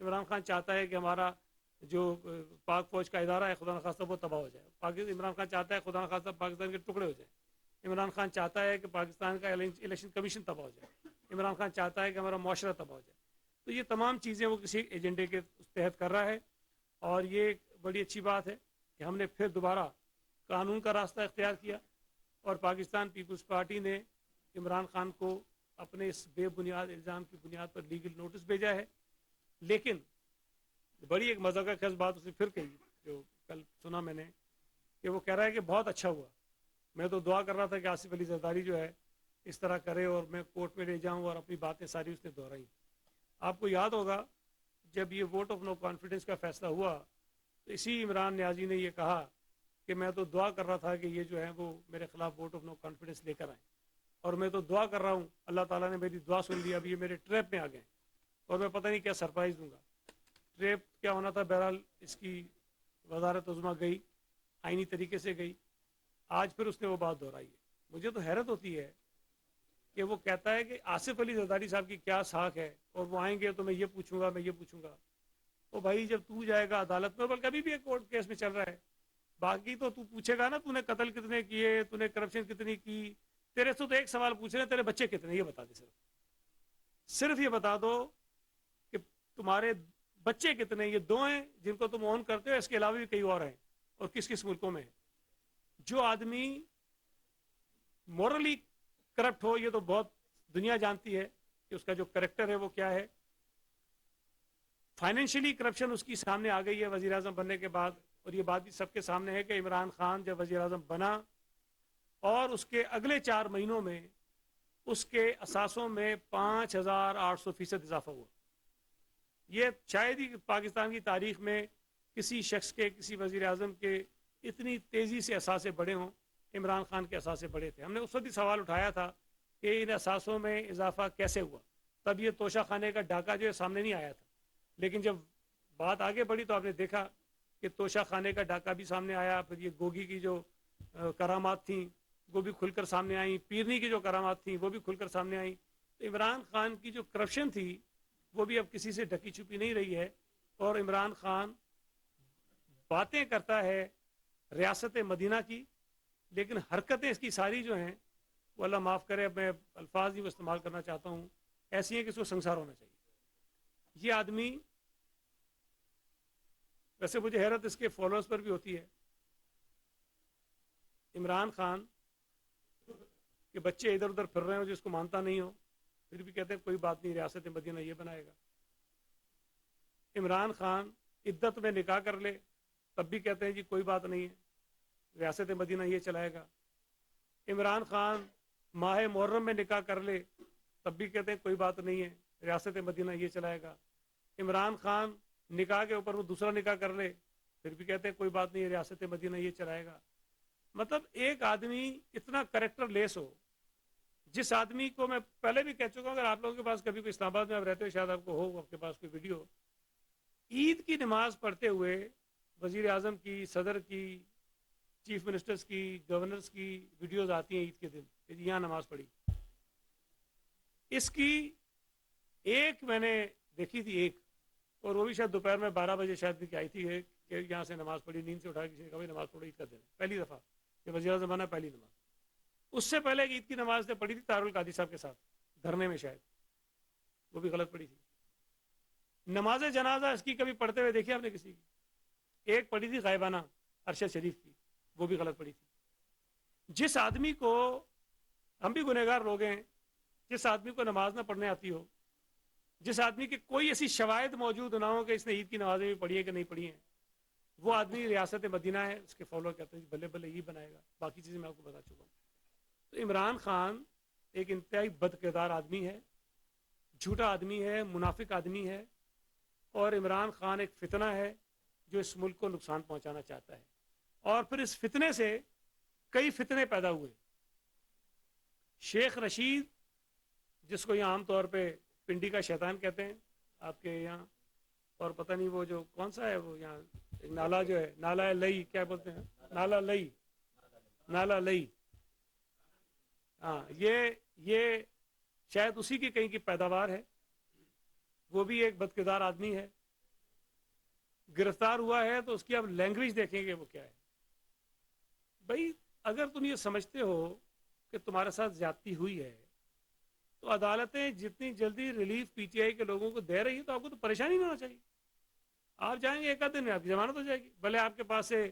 عمران خان چاہتا ہے کہ ہمارا جو پاک فوج کا ادارہ ہے خدا نخواستہ وہ تباہ ہو جائے. عمران خان چاہتا ہے خدا نخواستہ پاکستان کے ٹکڑے ہو جائیں. عمران خان چاہتا ہے کہ پاکستان کا الیکشن کمیشن تباہ ہو جائے. عمران خان چاہتا ہے کہ ہمارا معاشرہ تباہ ہو جائے. تو یہ تمام چیزیں وہ کسی ایجنڈے کے تحت کر رہا ہے. اور یہ ایک بڑی اچھی بات ہے کہ ہم نے پھر دوبارہ قانون کا راستہ اختیار کیا اور پاکستان پیپلز پارٹی نے عمران خان کو اپنے اس بے بنیاد الزام کی بنیاد پر لیگل نوٹس بھیجا ہے. لیکن بڑی ایک مزہ کا خیز بات اسے پھر کہی جو کل سنا میں نے کہ وہ کہہ رہا ہے کہ بہت اچھا ہوا, میں تو دعا کر رہا تھا کہ آصف علی زرداری جو ہے اس طرح کرے اور میں کورٹ میں لے جاؤں, اور اپنی باتیں ساری اس نے دہرائی. آپ کو یاد ہوگا جب یہ ووٹ آف نو کانفیڈنس کا فیصلہ ہوا تو اسی عمران نیازی نے یہ کہا کہ میں تو دعا کر رہا تھا کہ یہ جو ہے وہ میرے خلاف ووٹ آف نو کانفیڈنس لے کر آئیں, اور میں تو دعا کر رہا ہوں اللہ تعالیٰ نے میری دعا سن لی, اب یہ میرے ٹریپ میں آ گئے اور میں پتہ نہیں کیا سرپرائز دوں گا. ٹریپ کیا ہونا تھا, بہرحال اس کی وزارت عظمیٰ گئی, آئینی طریقے سے گئی. آج پھر اس نے وہ بات دہرائی ہے. مجھے تو حیرت ہوتی ہے کہ وہ کہتا ہے کہ آصف علی زرداری صاحب کی کیا ساکھ ہے, اور وہ آئیں گے تو میں یہ پوچھوں گا میں یہ پوچھوں گا. تو بھائی جب تو جائے گا عدالت میں, بلکہ ابھی بھی ایک کورٹ کیس میں چل رہا ہے, باقی تو تو پوچھے گا نا تو نے قتل کتنے کیے, تو نے کرپشن کتنی کی. تیرے سے تو ایک سوال پوچھ رہے ہیں, تیرے بچے کتنے, یہ بتا دے. صرف یہ بتا دو کہ تمہارے بچے کتنے, یہ دو ہیں جن کو تم اون کرتے ہو, اس کے علاوہ بھی کئی اور ہیں, اور کس کس ملکوں میں ہیں. جو آدمی مورلی کرپٹ ہو, یہ تو بہت دنیا جانتی ہے کہ اس کا جو کریکٹر ہے وہ کیا ہے. فائنینشلی کرپشن اس کی سامنے آ گئی ہے وزیر اعظم بننے کے بعد, اور یہ بات بھی سب کے سامنے ہے کہ عمران خان جب وزیر اعظم بنا اور اس کے اگلے 4 مہینوں میں اس کے اثاثوں میں 5800% اضافہ ہوا. یہ شاید ہی پاکستان کی تاریخ میں کسی شخص کے, کسی وزیر اعظم کے اتنی تیزی سے اثاثے بڑھے ہوں. عمران خان کے اثاثے بڑھے تھے. ہم نے اس وقت بھی سوال اٹھایا تھا کہ ان اثاثوں میں اضافہ کیسے ہوا, تب یہ توشہ خانے کا ڈھاکہ جو ہے سامنے نہیں آیا تھا. لیکن جب بات آگے بڑھی تو آپ نے دیکھا کہ توشہ خانے کا ڈھاکہ بھی سامنے آیا. پھر یہ گوگی کی جو کرامات تھیں وہ بھی کھل کر سامنے آئیں, پیرنی کی جو کرامات تھیں وہ بھی کھل کر سامنے آئیں. تو عمران خان کی جو کرپشن تھی وہ بھی اب کسی سے ڈھکی چھپی نہیں رہی ہے. اور عمران خان باتیں کرتا ہے ریاست مدینہ کی, لیکن حرکتیں اس کی ساری جو ہیں وہ اللہ معاف کرے, میں الفاظ ہی استعمال کرنا چاہتا ہوں, ایسی ہیں کہ اس کو سنسار ہونا چاہیے. یہ آدمی, ویسے مجھے حیرت اس کے فالوورز پر بھی ہوتی ہے. عمران خان کے بچے ادھر ادھر پھر رہے ہو, جس کو مانتا نہیں ہو, پھر بھی کہتے ہیں کوئی بات نہیں ریاست مدینہ یہ بنائے گا. عمران خان عدت میں نکاح کر لے تب بھی کہتے ہیں جی کوئی بات نہیں ہے ریاست مدینہ یہ چلائے گا. عمران خان ماہ محرم میں نکاح کر لے تب بھی کہتے ہیں کوئی بات نہیں ہے ریاست مدینہ یہ چلائے گا. عمران خان نکاح کے اوپر وہ دوسرا نکاح کر لے پھر بھی کہتے ہیں کوئی بات نہیں ہے ریاست مدینہ یہ چلائے گا. مطلب ایک آدمی اتنا کریکٹر لیس ہو, جس آدمی کو میں پہلے بھی کہہ چکا ہوں, اگر آپ لوگوں کے پاس کبھی کوئی اسلام آباد میں آپ رہتے ہو شاید آپ کو ہو, آپ کے پاس کوئی ویڈیو عید کی نماز پڑھتے ہوئے وزیر اعظم کی, صدر کی, چیف منسٹرز کی, گورنرز کی ویڈیوز آتی ہیں عید کے دن کہ یہاں نماز پڑھی. اس کی ایک میں نے دیکھی تھی, ایک, اور وہ بھی شاید دوپہر میں 12 بجے شاید بھی آئی تھی کہ یہاں سے نماز پڑھی, نیند سے اٹھا کسی نے کہا نماز پڑھو عید کا دن, پہلی دفعہ کہ وزیر اعظم بنا پہلی نماز. اس سے پہلے عید کی نماز نے پڑھی تھی طاہر القادری صاحب کے ساتھ دھرنے میں, شاید وہ بھی غلط پڑھی تھی. نماز جنازہ اس کی کبھی پڑھتے ہوئے دیکھی آپ نے کسی کی؟ ایک پڑھی تھی غائبانہ ارشد شریف کی, وہ بھی غلط پڑھی تھی. جس آدمی کو, ہم بھی گنہگار لوگ ہیں, جس آدمی کو نماز نہ پڑھنے آتی ہو, جس آدمی کی کوئی ایسی شواہد موجود نہ ہو کہ اس نے عید کی نمازیں بھی پڑھی ہے کہ نہیں پڑھی ہیں, وہ آدمی ریاست مدینہ ہے, اس کے فالو کہتے ہیں بلے بلے یہ بنائے گا. باقی چیزیں میں آپ کو بتا چکا ہوں. تو عمران خان ایک انتہائی بد کردار آدمی ہے, جھوٹا آدمی ہے, منافق آدمی ہے, اور عمران خان ایک فتنہ ہے جو اس ملک کو نقصان پہنچانا چاہتا ہے. اور پھر اس فتنے سے کئی فتنے پیدا ہوئے. شیخ رشید, جس کو یہاں عام طور پہ پنڈی کا شیطان کہتے ہیں آپ کے یہاں, اور پتہ نہیں وہ جو کون سا ہے وہ یہاں ایک نالا جو ہے, نالا لئی کیا بولتے ہیں, نالا لئی, نالا لئی, ہاں, یہ شاید اسی کی کہیں کی پیداوار ہے. وہ بھی ایک بدکردار آدمی ہے, گرفتار ہوا ہے تو اس کی آپ لینگویج دیکھیں گے وہ کیا ہے. بھائی اگر تم یہ سمجھتے ہو کہ تمہارے ساتھ زیادتی ہوئی ہے تو عدالتیں جتنی جلدی ریلیف پی ٹی آئی کے لوگوں کو دے رہی ہے تو آپ کو تو پریشانی نہیں ہونا چاہیے. آپ جائیں گے ایک آدھ دن میں آپ کی ضمانت ہو جائے گی. بھلے آپ کے پاس سے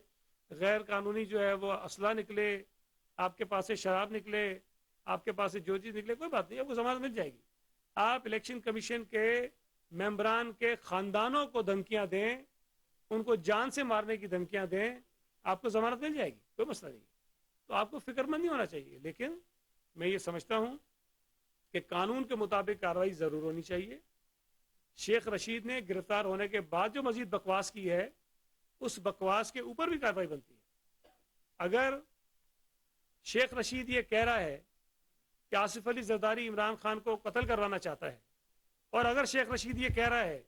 غیر قانونی جو ہے وہ اسلحہ نکلے, آپ کے پاس سے شراب نکلے, آپ کے پاس سے جو چیز نکلے, کوئی بات نہیں, آپ کو ضمانت مل جائے گی. آپ الیکشن کمیشن کے ممبران کے خاندانوں کو دھمکیاں دیں, ان کو جان سے مارنے کی دھمکیاں دیں, آپ کو ضمانت مل جائے گی, کوئی مسئلہ نہیں. تو آپ کو فکر مند نہیں ہونا چاہیے. لیکن میں یہ سمجھتا ہوں کہ قانون کے مطابق کارروائی ضرور ہونی چاہیے. شیخ رشید نے گرفتار ہونے کے بعد جو مزید بکواس کی ہے اس بکواس کے اوپر بھی کارروائی بنتی ہے. اگر شیخ رشید یہ کہہ رہا ہے کہ آصف علی زرداری عمران خان کو قتل کروانا چاہتا ہے, اور اگر شیخ رشید یہ کہہ رہا ہے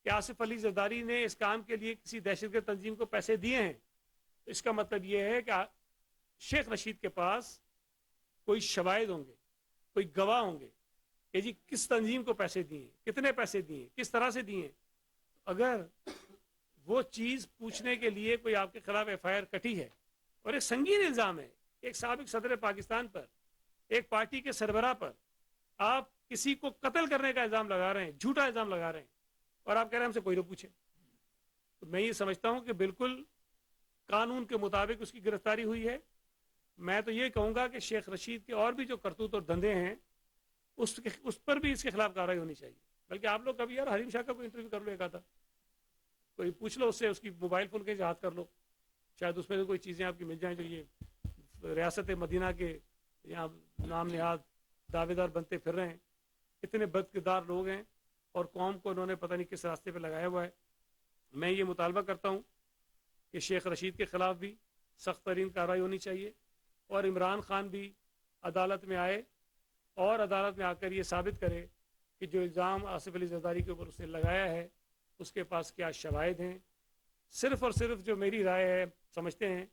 کہ آصف علی زرداری نے اس کام کے لیے کسی دہشت گرد تنظیم کو پیسے دیے ہیں, تو اس کا مطلب یہ ہے کہ شیخ رشید کے پاس کوئی شواہد ہوں گے, کوئی گواہ ہوں گے کہ جی کس تنظیم کو پیسے دیے, کتنے پیسے دیے, کس طرح سے دیے. اگر وہ چیز پوچھنے کے لیے کوئی آپ کے خلاف ایف آئی آر کٹی ہے اور ایک سنگین الزام ہے ایک سابق صدر پاکستان پر, ایک پارٹی کے سربراہ پر, آپ کسی کو قتل کرنے کا الزام لگا رہے ہیں, جھوٹا الزام لگا رہے ہیں, اور آپ کہہ رہے ہیں ہم سے کوئی نہ پوچھے, تو میں یہ سمجھتا ہوں کہ بالکل قانون کے مطابق اس کی گرفتاری ہوئی ہے. میں تو یہ کہوں گا کہ شیخ رشید کے اور بھی جو کرتوت اور دندے ہیں اس پر بھی اس کے خلاف کارروائی ہونی چاہیے. بلکہ آپ لوگ کبھی یار حریم شاہ کا کوئی انٹرویو کر لو, ایک آدھا کوئی پوچھ لو اس سے, اس کی موبائل فون کے یاد کر لو, شاید اس میں سے کوئی چیزیں آپ کی مل جائیں جو یہ ریاست مدینہ کے یہاں نام نہاد دعوے دار بنتے پھر رہے ہیں. اتنے بد کردار لوگ ہیں اور قوم کو انہوں نے پتہ نہیں کس راستے پہ لگایا ہوا ہے. میں یہ مطالبہ کرتا ہوں کہ شیخ رشید کے خلاف بھی سخت ترین کارروائی ہونی چاہیے, اور عمران خان بھی عدالت میں آئے اور عدالت میں آ کر یہ ثابت کرے کہ جو الزام آصف علی زرداری کے اوپر اس نے لگایا ہے اس کے پاس کیا شواہد ہیں. صرف اور صرف جو میری رائے ہے, سمجھتے ہیں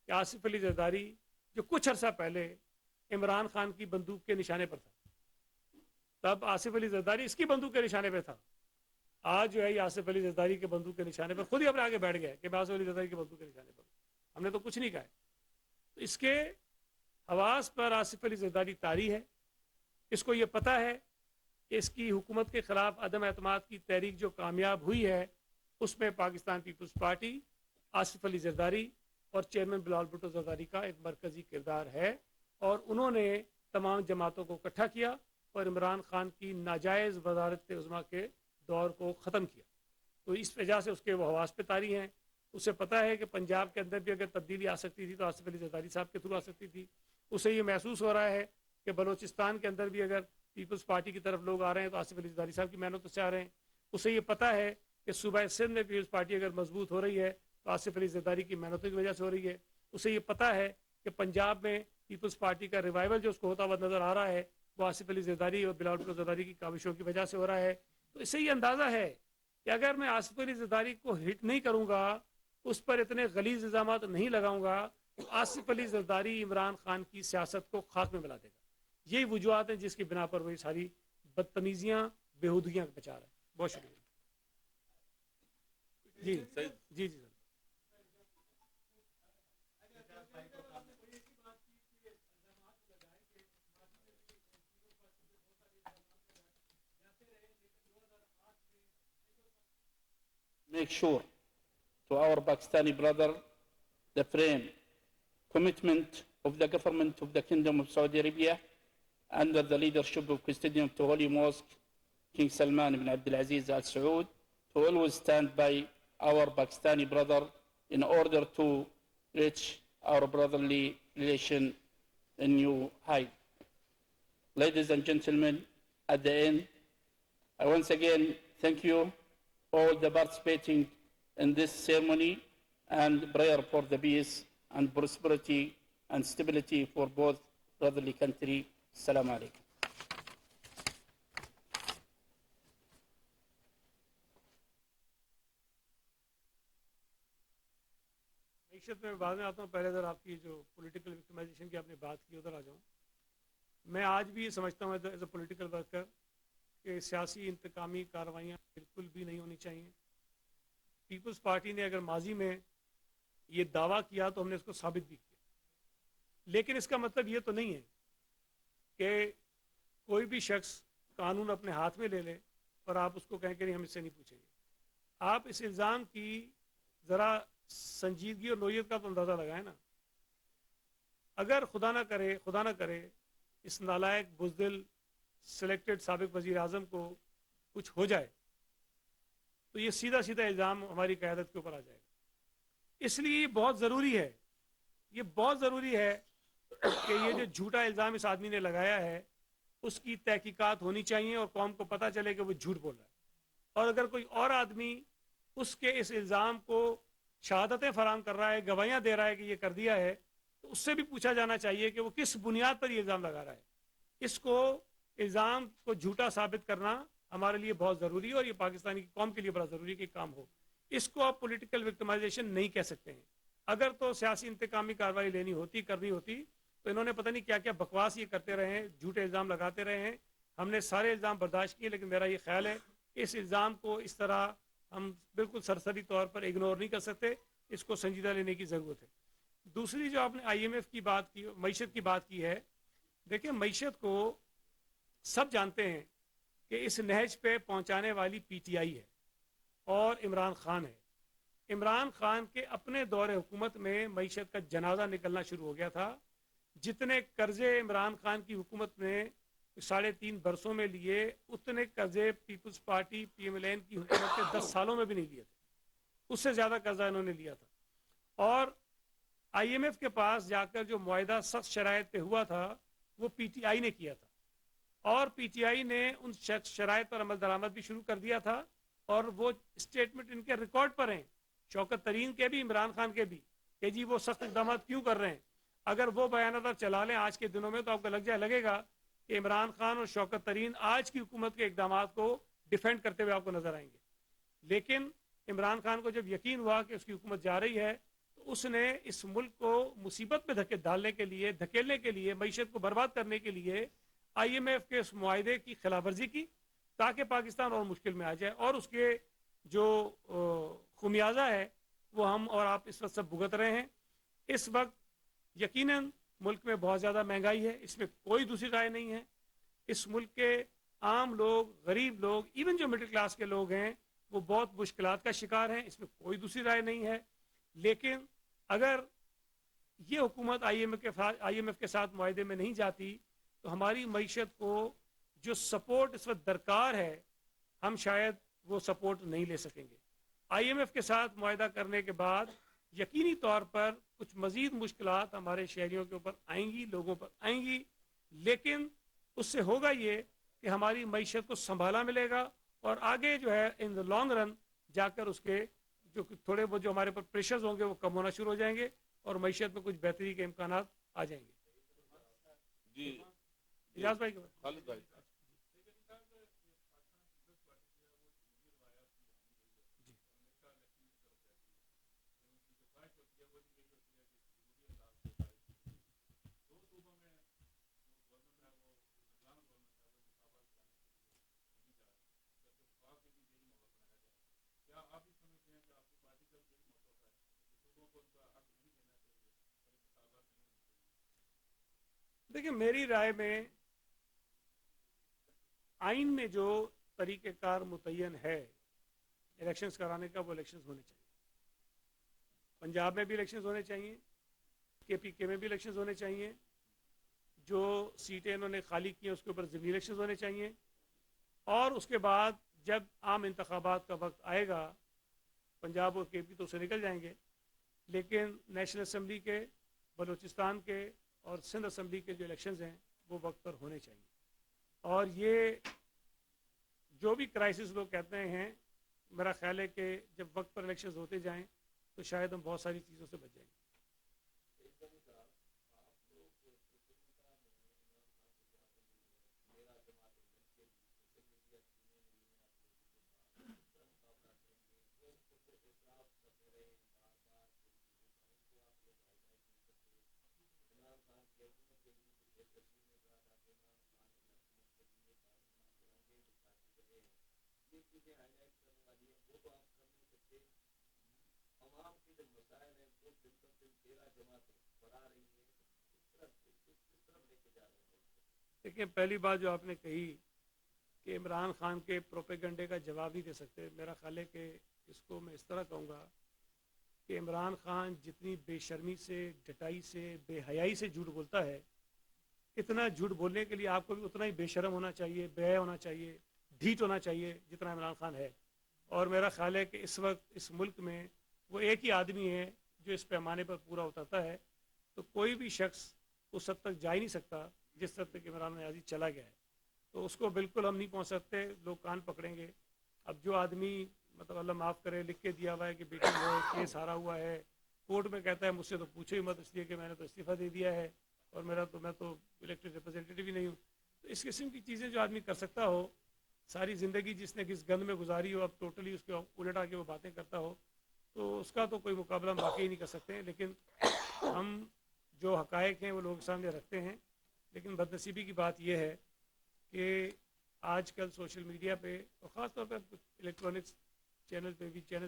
کہ آصف علی زرداری جو کچھ عرصہ پہلے عمران خان کی بندوق کے نشانے پر تھا, تب آصف علی زرداری اس کی بندوق کے نشانے پہ تھا. آج جو ہے یہ آصف علی زرداری کے بندوق کے نشانے پر خود ہی اپنے آگے بیٹھ گیا کہ میں آصف علی زرداری کے بندوق کے نشانے پر, ہم نے تو کچھ نہیں کہا ہے. تو اس کے حواس پر آصف علی زرداری طاری ہے. اس کو یہ پتا ہے کہ اس کی حکومت کے خلاف عدم اعتماد کی تحریک جو کامیاب ہوئی ہے اس میں پاکستان پیپلز پارٹی, آصف علی زرداری اور چیئرمین بلال بھٹو زرداری کا ایک مرکزی کردار ہے, اور انہوں نے تمام جماعتوں کو اکٹھا کیا اور عمران خان کی ناجائز وزارت عظمیٰ کے دور کو ختم کیا. تو اس وجہ سے اس کے وہ حواس پہ طاری ہیں. اسے پتا ہے کہ پنجاب کے اندر بھی اگر تبدیلی آ سکتی تھی تو آصف علی زرداری صاحب کے تھرو آ سکتی تھی. اسے یہ محسوس ہو رہا ہے کہ بلوچستان کے اندر بھی اگر پیپلز پارٹی کی طرف لوگ آ رہے ہیں تو آصف علی زرداری صاحب کی محنت سے آ رہے ہیں. اسے یہ پتا ہے کہ صوبہ سندھ میں پیپلز پارٹی اگر مضبوط ہو رہی ہے تو آصف علی زرداری کی محنتوں کی وجہ سے ہو رہی ہے. اسے یہ پتا ہے کہ پنجاب میں پیپلز پارٹی کا ریوائول جو اس کو ہوتا ہوا نظر آ رہا ہے وہ آصف علی زرداری اور بلال بھٹو زرداری کی کاوشوں کی وجہ سے ہو رہا ہے. تو اس سے یہ اندازہ ہے کہ اگر میں آصف علی زرداری کو ہٹ نہیں کروں گا, اس پر اتنے غلیظ الزامات نہیں لگاؤں گا, تو آصف علی زرداری عمران خان کی سیاست کو خاک میں ملا دے گا. یہی وجوہات ہیں جس کی بنا پر وہ ساری بدتمیزیاں بےہودگیاں بچا رہے ہیں. بہت شکریہ. جی جی جی سر. make sure to our Pakistani brother the frame commitment of the government of the Kingdom of Saudi Arabia under the leadership of Custodian of the Holy Mosque, King Salman ibn Abdulaziz Al Saud, to always stand by our Pakistani brother in order to reach our brotherly relation in new height. Ladies and gentlemen, at the end, I once again thank you all the participating in this ceremony and prayer for the peace and prosperity and stability for both brotherly country. Assalamu alaikum. معیشت میں بعد میں آتا ہوں, پہلے ادھر آپ کی جو پولیٹیکل وکٹمائزیشن کی آپ نے بات کی ادھر آ جاؤں. میں آج بھی یہ سمجھتا ہوں ایز اے پولیٹیکل ورکر کہ سیاسی انتقامی کارروائیاں بالکل بھی نہیں ہونی چاہیے, پیپلز پارٹی نے اگر ماضی میں یہ دعویٰ کیا تو ہم نے اس کو ثابت بھی کیا، لیکن اس کا مطلب یہ تو نہیں ہے کہ کوئی بھی شخص قانون اپنے ہاتھ میں لے لے اور آپ اس کو کہیں کہ نہیں ہم اس سے نہیں پوچھیں گے. آپ اس الزام کی ذرا سنجیدگی اور نوعیت کا تو اندازہ لگائیں نا. اگر خدا نہ کرے اس نالائق بزدل سلیکٹڈ سابق وزیر اعظم کو کچھ ہو جائے تو یہ سیدھا الزام ہماری قیادت کے اوپر آ جائے گا. اس لیے یہ بہت ضروری ہے کہ یہ جو جھوٹا الزام اس آدمی نے لگایا ہے اس کی تحقیقات ہونی چاہیے اور قوم کو پتہ چلے کہ وہ جھوٹ بول رہا ہے. اور اگر کوئی اور آدمی اس کے اس الزام کو شہادتیں فراہم کر رہا ہے، گواہیاں دے رہا ہے کہ یہ کر دیا ہے، تو اس سے بھی پوچھا جانا چاہیے کہ وہ کس بنیاد پر یہ الزام لگا رہا ہے. اس کو الزام کو جھوٹا ثابت کرنا ہمارے لیے بہت ضروری ہے اور یہ پاکستانی قوم کے لیے بڑا ضروری ہے کہ کام ہو. اس کو آپ پولیٹیکل وکٹمائزیشن نہیں کہہ سکتے ہیں. اگر تو سیاسی انتقامی کارروائی کرنی ہوتی تو انہوں نے پتہ نہیں کیا کیا بکواس یہ کرتے رہے ہیں، جھوٹے الزام لگاتے رہے ہیں. ہم نے سارے الزام برداشت کیے، لیکن میرا یہ خیال ہے کہ اس الزام کو اس طرح ہم بالکل سرسری طور پر اگنور نہیں کر سکتے، اس کو سنجیدہ لینے کی ضرورت ہے. دوسری جو آپ نے آئی ایم ایف کی بات کی، معیشت کی بات کی ہے، دیکھیں معیشت کو سب جانتے ہیں کہ اس نہج پہ پہنچانے والی پی ٹی آئی ہے اور عمران خان ہے. عمران خان کے اپنے دور حکومت میں معیشت کا جنازہ نکلنا شروع ہو گیا تھا. جتنے قرضے عمران خان کی حکومت نے 3.5 برسوں میں لیے اتنے قرضے Peoples Party P M L N کی حکومت کے 10 سالوں میں بھی نہیں لیے تھے. اس سے زیادہ قرضہ انہوں نے لیا تھا. اور آئی ایم ایف کے پاس جا کر جو معاہدہ سخت شرائط پہ ہوا تھا وہ پی ٹی آئی نے کیا تھا، اور پی ٹی آئی نے ان شرائط پر عمل درآمد بھی شروع کر دیا تھا. اور وہ اسٹیٹمنٹ ان کے ریکارڈ پر ہیں، شوکت ترین کے بھی، عمران خان کے بھی، کہ جی وہ سخت اقدامات کیوں کر رہے ہیں. اگر وہ بیانات آپ چلا لیں آج کے دنوں میں تو آپ کو لگے گا کہ عمران خان اور شوکت ترین آج کی حکومت کے اقدامات کو ڈیفینڈ کرتے ہوئے آپ کو نظر آئیں گے. لیکن عمران خان کو جب یقین ہوا کہ اس کی حکومت جا رہی ہے تو اس نے اس ملک کو مصیبت میں دھکیلنے کے لیے معیشت کو برباد کرنے کے لیے آئی ایم ایف کے اس معاہدے کی خلاف ورزی کی تاکہ پاکستان اور مشکل میں آ جائے. اور اس کے جو خمیازہ ہے وہ ہم اور آپ اس وقت سب بھگت رہے ہیں. اس وقت یقیناً ملک میں بہت زیادہ مہنگائی ہے، اس میں کوئی دوسری رائے نہیں ہے. اس ملک کے عام لوگ، غریب لوگ، ایون جو مڈل کلاس کے لوگ ہیں وہ بہت مشکلات کا شکار ہیں، اس میں کوئی دوسری رائے نہیں ہے. لیکن اگر یہ حکومت آئی ایم ایف کے ساتھ معاہدے میں نہیں جاتی تو ہماری معیشت کو جو سپورٹ اس وقت درکار ہے ہم شاید وہ سپورٹ نہیں لے سکیں گے. آئی ایم ایف کے ساتھ معاہدہ کرنے کے بعد یقینی طور پر کچھ مزید مشکلات ہمارے شہریوں کے اوپر آئیں گی، لوگوں پر آئیں گی، لیکن اس سے ہوگا یہ کہ ہماری معیشت کو سنبھالا ملے گا اور آگے جو ہے ان دا لانگ رن جا کر اس کے جو تھوڑے بہت جو ہمارے پر پریشرز ہوں گے وہ کم ہونا شروع ہو جائیں گے اور معیشت میں کچھ بہتری کے امکانات آ جائیں گے. جی اجاز بھائی خالد بھائی. دیکھیں میری رائے میں آئین میں جو طریقہ کار متعین ہے الیکشنز کرانے کا وہ الیکشنز ہونے چاہیے. پنجاب میں بھی الیکشنز ہونے چاہیے، کے پی کے میں بھی الیکشنز ہونے چاہیے، جو سیٹیں انہوں نے خالی کی ہیں اس کے اوپر ضمنی الیکشنز ہونے چاہیے. اور اس کے بعد جب عام انتخابات کا وقت آئے گا پنجاب اور کے پی تو اسے نکل جائیں گے، لیکن نیشنل اسمبلی کے، بلوچستان کے اور سندھ اسمبلی کے جو الیکشنز ہیں وہ وقت پر ہونے چاہیے. اور یہ جو بھی کرائسس لوگ کہتے ہیں میرا خیال ہے کہ جب وقت پر الیکشنز ہوتے جائیں تو شاید ہم بہت ساری چیزوں سے بچ جائیں گے. دیکھیں پہلی بات جو آپ نے کہی کہ عمران خان کے پروپیگنڈے کا جواب نہیں دے سکتے، میرا خیال ہے کہ اس کو میں اس طرح کہوں گا کہ عمران خان جتنی بے شرمی سے، ڈٹائی سے، بے حیائی سے جھوٹ بولتا ہے، اتنا جھوٹ بولنے کے لیے آپ کو بھی اتنا ہی بے شرم ہونا چاہیے، بے حیا ہونا چاہیے، ڈھیٹ ہونا چاہیے جتنا عمران خان ہے۔ اور میرا خیال ہے کہ اس وقت اس ملک میں وہ ایک ہی آدمی ہے جو اس پیمانے پر پورا اترتا ہے، تو کوئی بھی شخص اس حد تک جا ہی نہیں سکتا جس حد تک عمران نیازی چلا گیا ہے، تو اس کو بالکل ہم نہیں پہنچ سکتے، لوگ کان پکڑیں گے۔ اب جو آدمی مطلب اللہ معاف کرے لکھ کے دیا ہوا ہے کہ بیٹی ہے، کیس ہارا ہوا ہے، کورٹ میں کہتا ہے مجھ سے تو پوچھو ہی مت، اس لیے کہ میں نے تو استعفیٰ دے دیا ہے اور میں تو الیکٹڈ ریپرزینٹیٹیو ہی نہیں ہوں۔ تو اس قسم کی چیزیں جو آدمی کر سکتا ہو، ساری زندگی جس نے کس گند میں گزاری ہو، اب ٹوٹلی اس کے الٹ آ کے وہ باتیں کرتا ہو، تو اس کا تو کوئی مقابلہ ہم واقعی نہیں کر سکتے ہیں۔ لیکن ہم جو حقائق ہیں وہ لوگوں کے سامنے رکھتے ہیں، لیکن بدنصیبی کی بات یہ ہے کہ آج کل سوشل میڈیا پہ اور خاص طور پر الیکٹرانکس چینلز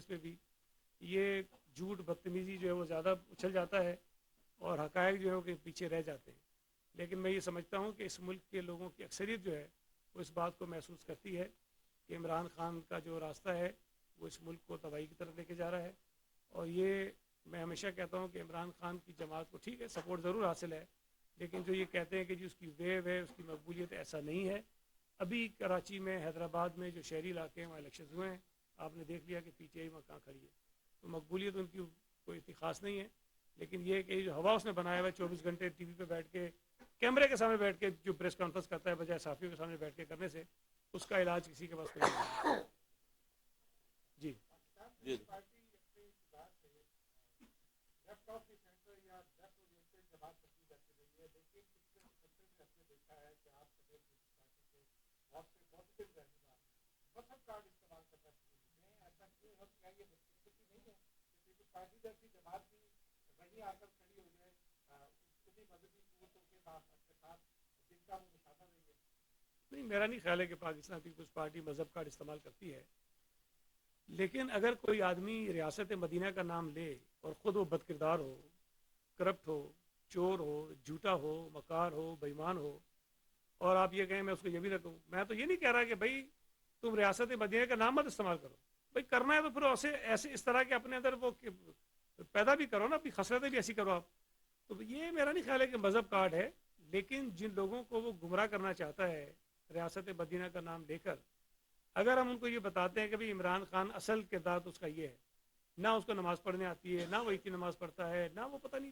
پہ بھی یہ جھوٹ بدتمیزی جو ہے وہ زیادہ اچھل جاتا ہے اور حقائق جو ہے وہ پیچھے رہ جاتے ہیں۔ لیکن میں یہ سمجھتا ہوں کہ اس ملک کے لوگوں کی اکثریت جو ہے وہ اس بات کو محسوس کرتی ہے کہ عمران خان کا جو راستہ ہے وہ اس ملک کو تباہی کی طرف لے کے جا رہا ہے، اور یہ میں ہمیشہ کہتا ہوں کہ عمران خان کی جماعت کو ٹھیک ہے سپورٹ ضرور حاصل ہے، لیکن جو یہ کہتے ہیں کہ جی اس کی ویو ہے، اس کی مقبولیت، ایسا نہیں ہے۔ ابھی کراچی میں، حیدرآباد میں جو شہری علاقے ہیں وہاں الیکشن ہوئے ہیں، آپ نے دیکھ لیا کہ پی ٹی آئی وہاں کہاں کھڑی ہے، تو مقبولیت ان کی کوئی اتنی خاص نہیں ہے۔ لیکن یہ کہ جو ہوا اس نے بنایا ہوا ہے 24 گھنٹے ٹی وی پہ بیٹھ کے، کیمرے کے سامنے بیٹھ کے جو پریس کانفرنس کرتا ہے بجائے صحافیوں کے سامنے بیٹھ کے کرنے سے، اس کا علاج کسی کے پاس نہیں ہے۔ جی جی نہیں، میرا نہیں خیال ہے کہ پاکستان پیپلز پارٹی مذہب کارڈ استعمال کرتی ہے، لیکن اگر کوئی آدمی ریاست مدینہ کا نام لے اور خود وہ بد کردار ہو، کرپٹ ہو، چور ہو، جھوٹا ہو، مکار ہو، بےایمان ہو، اور آپ یہ کہیں میں اس کو یہ بھی نہ کہوں، میں تو یہ نہیں کہہ رہا کہ بھائی تم ریاست مدینہ کا نام مت استعمال کرو، بھائی کرنا ہے تو پھر ایسے اس طرح کے اپنے اندر وہ پیدا بھی کرو نا، اپنی خصلتیں بھی ایسی کرو آپ۔ تو یہ میرا نہیں خیال ہے کہ مذہب کارڈ ہے، لیکن جن لوگوں کو وہ گمراہ کرنا چاہتا ہے ریاست مدینہ کا نام لے کر، اگر ہم ان کو یہ بتاتے ہیں کہ بھئی عمران خان اصل کردار تو اس کا یہ ہے، نہ اس کو نماز پڑھنے آتی ہے، نہ وہ ایک ہی نماز پڑھتا ہے، نہ وہ پتہ نہیں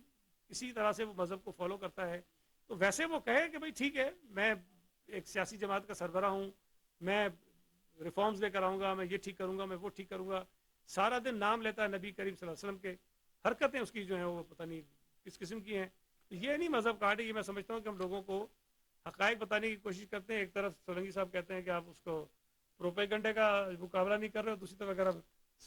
کسی طرح سے وہ مذہب کو فالو کرتا ہے، تو ویسے وہ کہے کہ بھئی ٹھیک ہے میں ایک سیاسی جماعت کا سربراہ ہوں، میں ریفارمز لے کر آؤں گا، میں یہ ٹھیک کروں گا، میں وہ ٹھیک کروں گا، سارا دن نام لیتا ہے نبی کریم صلی اللہ علیہ وسلم کے، حرکتیں اس کی جو ہیں وہ پتہ نہیں کس قسم کی ہیں، تو یہ نہیں مذہب کارڈ ہے۔ یہ میں سمجھتا ہوں کہ ہم لوگوں کو حقائق بتانے کی کوشش کرتے ہیں، ایک طرف سولنگی صاحب کہتے ہیں کہ آپ اس کو پروپیگنڈے کا مقابلہ نہیں کر رہے ہو، دوسری طرف اگر آپ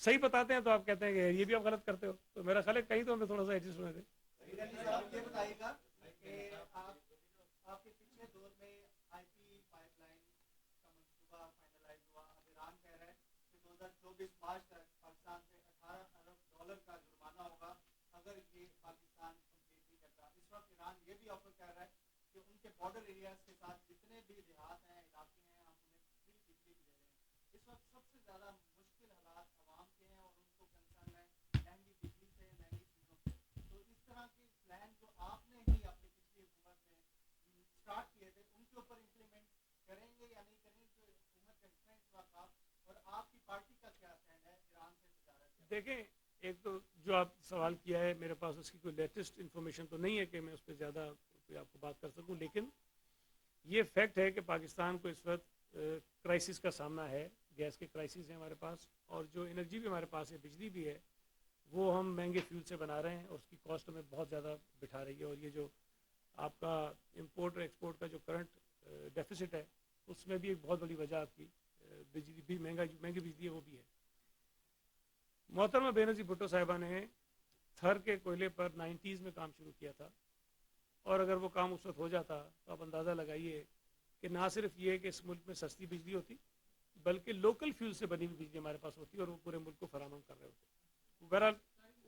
صحیح بتاتے ہیں تو آپ کہتے ہیں کہ یہ بھی آپ غلط کرتے ہو، تو میرا خیال ہے کہیں تو ہمیں تھوڑا سا ایڈجسٹ ہونے دیں۔ یہ بتائیے گا کہ آپ کے پچھلے دور میں آئی پی پائپ لائن کا منصوبہ فائنلائز ہوا، اب ایران کہہ رہا ہے کہ 2024 مارچ تک پاکستان سے $18 ارب کا جرمانہ ہوگا اگر یہ پاکستان کمپلیٹ نہیں کرتا۔ اس وقت ایران یہ بھی آفر کر رہا ہے کہ ان کے بارڈر ایریاز کے ساتھ جتنے بھی دیہات ہیں، علاقے ہیں، ہم انہیں فری بجلی بھی دے رہے ہیں۔ اس وقت سب سے زیادہ مشکل حالات عوام کے ہیں اور ان کو کنسرن ہے مہنگی بجلی سے، مہنگی چیزوں سے۔ تو اس طرح کے پلان جو آپ نے ہی اپنی پچھلی حکومت میں اسٹارٹ کیے تھے، ان کے اوپر امپلیمنٹ کریں گے یا نہیں کریں گے؟ جو حکومت کا حصہ ہے اس وقت آپ، اور آپ کی پارٹی کا کیا اسٹینڈ ہے ایران سے تجارت؟ دیکھیں، ایک تو جو آپ سوال کیا ہے میرے پاس اس کی کوئی لیٹسٹ انفارمیشن تو نہیں ہے کہ میں اس پہ زیادہ کوئی آپ کو بات کر سکوں، لیکن یہ فیکٹ ہے کہ پاکستان کو اس وقت کرائسس کا سامنا ہے، گیس کے کرائسس ہیں ہمارے پاس، اور جو انرجی بھی ہمارے پاس ہے، بجلی بھی ہے، وہ ہم مہنگے فیول سے بنا رہے ہیں اور اس کی کاسٹ ہمیں بہت زیادہ بٹھا رہی ہے، اور یہ جو آپ کا امپورٹ اور ایکسپورٹ کا جو کرنٹ ڈیفیسٹ ہے، اس میں بھی ایک بہت بڑی وجہ آپ کی بجلی بھی مہنگی بجلی ہے وہ بھی ہے۔ محترمہ بے نظیر بھٹو صاحبہ نے تھر کے کوئلے پر 90s میں کام شروع کیا تھا، اور اگر وہ کام اس وقت ہو جاتا تو آپ اندازہ لگائیے کہ نہ صرف یہ کہ اس ملک میں سستی بجلی ہوتی، بلکہ لوکل فیول سے بنی ہوئی بجلی ہمارے پاس ہوتی اور وہ پورے ملک کو فراہم کر رہے ہوتے۔ بہرحال